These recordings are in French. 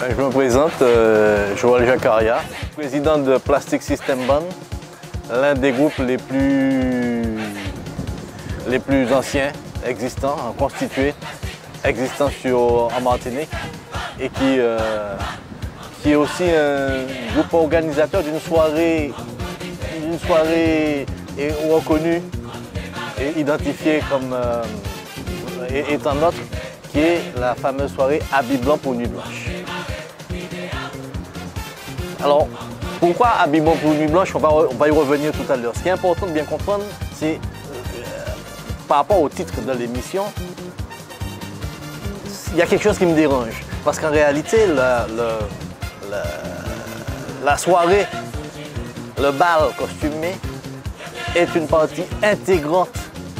Je me présente, Joël Jaccaria, président de Plastic System Band, l'un des groupes les plus anciens existants, constitués, existants en Martinique, et qui est aussi un groupe organisateur d'une soirée reconnue et identifiée comme étant notre, qui est la fameuse soirée Habit Blanc pour Nuit Blanche. Alors, pourquoi Habit Blanc pour Nuit Blanche? On va y revenir tout à l'heure. Ce qui est important de bien comprendre, c'est par rapport au titre de l'émission, il y a quelque chose qui me dérange. Parce qu'en réalité, la soirée, le bal costumé, est une partie intégrante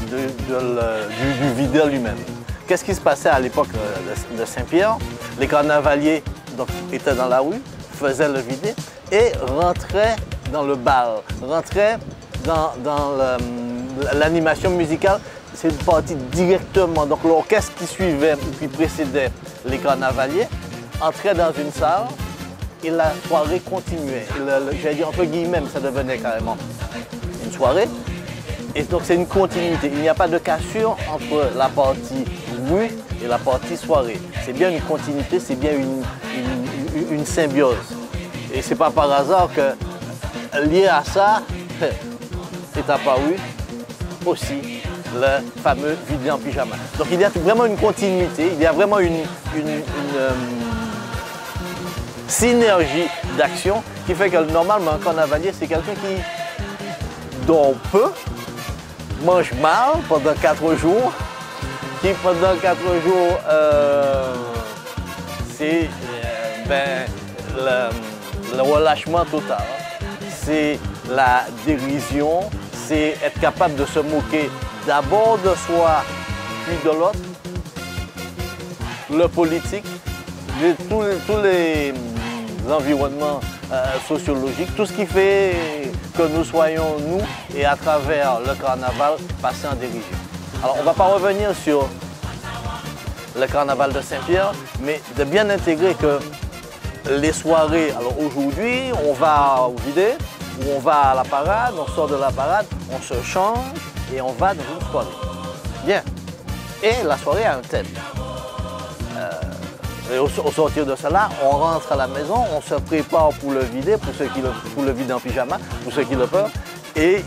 du videur lui-même. Qu'est-ce qui se passait à l'époque de Saint-Pierre? Les carnavaliers étaient dans la rue, faisaient le vidé et rentraient dans le bal, rentraient dans l'animation musicale. C'est une partie directement. Donc l'orchestre qui suivait ou qui précédait les carnavaliers entrait dans une salle et la soirée continuait. J'allais dire entre guillemets, ça devenait carrément une soirée. Et donc c'est une continuité. Il n'y a pas de cassure entre la partie rue et la partie soirée. C'est bien une continuité, c'est bien une symbiose. Et c'est pas par hasard que lié à ça est apparu aussi le fameux vidé en pyjama. Donc il y a vraiment une continuité, il y a vraiment une synergie d'action qui fait que normalement un carnavalier c'est quelqu'un qui dort peu, mange mal pendant 4 jours, qui pendant 4 jours c'est le relâchement total, c'est la dérision, c'est être capable de se moquer d'abord de soi, puis de l'autre, le politique, tous les environnements sociologiques, tout ce qui fait que nous soyons, nous, et à travers le carnaval, passés en dérision. Alors, on ne va pas revenir sur le carnaval de Saint-Pierre, mais de bien intégrer que les soirées, alors aujourd'hui, on va au vidé, ou on va à la parade, on sort de la parade, on se change et on va dans une soirée. Bien. Et la soirée a un thème. Et au sortir de cela, on rentre à la maison, on se prépare pour le vider, pour le vider en pyjama, pour ceux qui le peuvent, et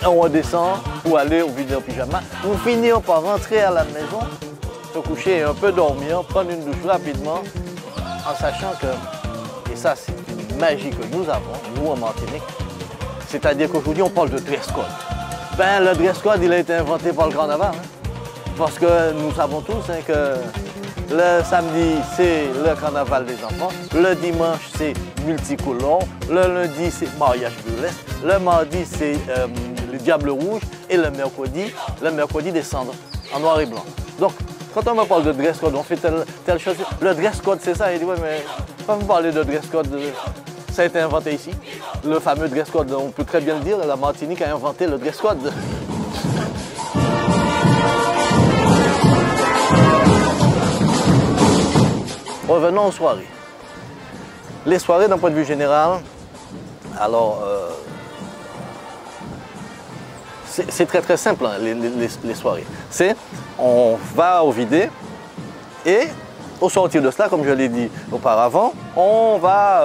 on redescend pour aller au vider en pyjama. On finit par rentrer à la maison, se coucher et un peu dormir, prendre une douche rapidement, en sachant que, et ça c'est une magie que nous avons, nous en Martinique, c'est-à-dire qu'aujourd'hui on parle de dress code. Ben, le dress code il a été inventé par le carnaval, parce que nous savons tous que le samedi, c'est le carnaval des enfants. Le dimanche, c'est multicolore. Le lundi, c'est mariage burlesque. Le mardi, c'est le diable rouge. Et le mercredi des cendres, en noir et blanc. Donc, quand on me parle de dress code, on fait telle chose. Le dress code, c'est ça. Il dit, ouais, mais pas me parler de dress code. Ça a été inventé ici. Le fameux dress code, on peut très bien le dire. La Martinique a inventé le dress code. Revenons aux soirées. Les soirées, d'un point de vue général, alors, c'est très très simple, hein, les soirées. C'est, on va au vidé et au sortir de cela, comme je l'ai dit auparavant, on va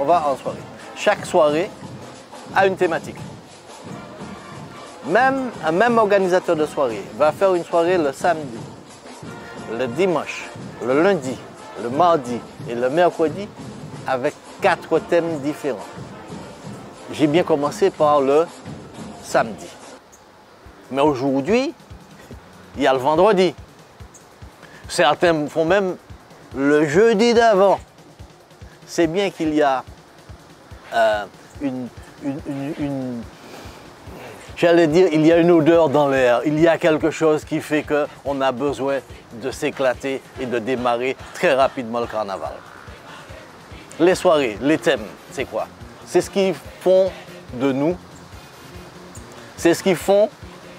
en soirée. Chaque soirée a une thématique. Un même organisateur de soirée va faire une soirée le samedi, le dimanche, le lundi, le mardi et le mercredi avec 4 thèmes différents. J'ai bien commencé par le samedi. Mais aujourd'hui, il y a le vendredi. Certains font même le jeudi d'avant. C'est bien qu'il y a j'allais dire, il y a une odeur dans l'air, il y a quelque chose qui fait qu'on a besoin de s'éclater et de démarrer très rapidement le carnaval. Les soirées, les thèmes, c'est quoi? C'est ce qui font de nous, c'est ce qui font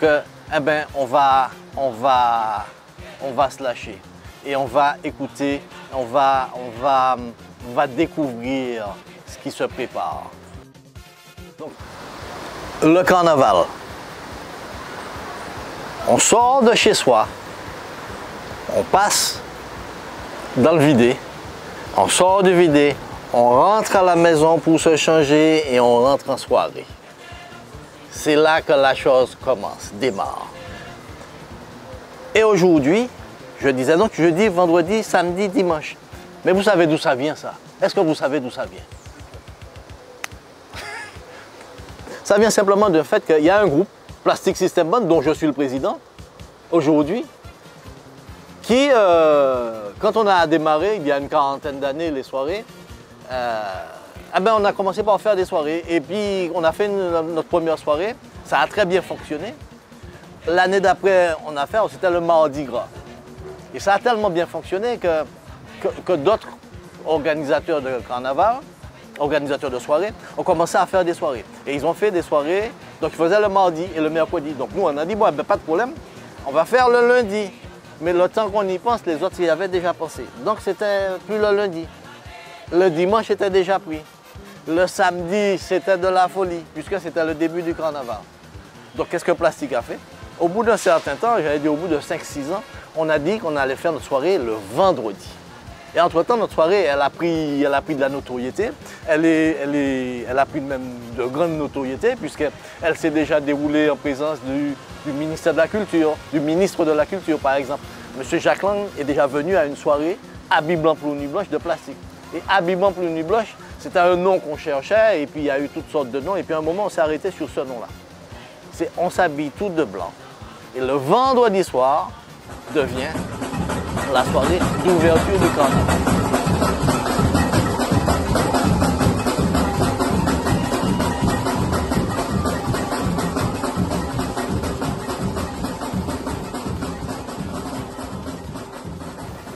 que, eh ben, on va se lâcher. et on va écouter, on va découvrir ce qui se prépare. Donc, le carnaval. On sort de chez soi, on passe dans le vidé, on sort du vidé, on rentre à la maison pour se changer et on rentre en soirée. C'est là que la chose commence, démarre. Et aujourd'hui, je disais donc jeudi, vendredi, samedi, dimanche. Mais vous savez d'où ça vient ça? Est-ce que vous savez d'où ça vient? Ça vient simplement du fait qu'il y a un groupe, Plastic System Band, dont je suis le président, aujourd'hui, qui, quand on a démarré, il y a une quarantaine d'années, les soirées, on a commencé par faire des soirées. Et puis, on a fait notre première soirée. Ça a très bien fonctionné. L'année d'après, c'était le Mardi Gras. Et ça a tellement bien fonctionné que d'autres organisateurs de carnaval, organisateurs de soirées, ont commencé à faire des soirées. Et ils ont fait des soirées, donc ils faisaient le mardi et le mercredi. Donc nous, on a dit, bon, pas de problème, on va faire le lundi. Mais le temps qu'on y pense, les autres y avaient déjà pensé. Donc c'était plus le lundi. Le dimanche était déjà pris. Le samedi, c'était de la folie, puisque c'était le début du carnaval. Donc qu'est-ce que Plastic a fait? Au bout d'un certain temps, j'allais dire au bout de 5-6 ans, on a dit qu'on allait faire notre soirée le vendredi. Et entre-temps, notre soirée, elle a pris de la notoriété. Elle a pris même de grande notoriété, puisqu'elle s'est déjà déroulée en présence du ministère de la Culture, du ministre de la Culture, par exemple. M. Jacques Lang est déjà venu à une soirée habit blanc pour nuit blanche de Plastic. Et habit blanc pour nuit blanche, c'était un nom qu'on cherchait, et puis il y a eu toutes sortes de noms, et puis à un moment, on s'est arrêté sur ce nom-là. On s'habille tout de blanc. Et le vendredi soir devient la soirée d'ouverture du carnaval.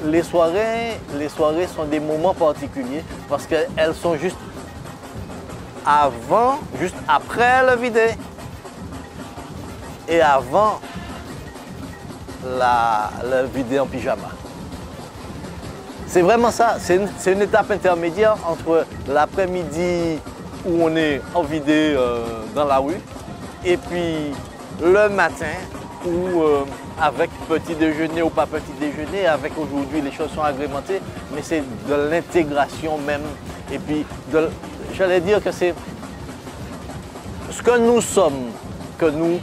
Les soirées sont des moments particuliers parce qu'elles sont juste avant, juste après le vidé et avant le vidé en pyjama. C'est vraiment ça, c'est une étape intermédiaire entre l'après-midi où on est en vidé dans la rue et puis le matin où avec petit déjeuner ou pas petit déjeuner, avec aujourd'hui les choses sont agrémentées, mais c'est de l'intégration même. Et puis, j'allais dire que c'est ce que nous sommes, que nous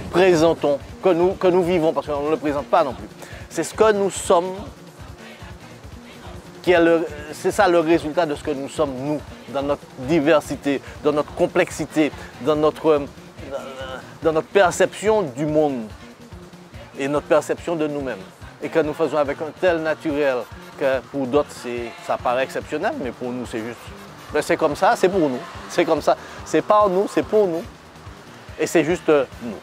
présentons, que nous vivons, parce qu'on ne le présente pas non plus. C'est ce que nous sommes, c'est ça le résultat de ce que nous sommes, nous, dans notre diversité, dans notre complexité, dans notre perception du monde et notre perception de nous-mêmes. Et que nous faisons avec un tel naturel que pour d'autres, ça paraît exceptionnel, mais pour nous, c'est juste. Ben, c'est comme ça, c'est pour nous. C'est comme ça. C'est par nous, c'est pour nous. Et c'est juste nous.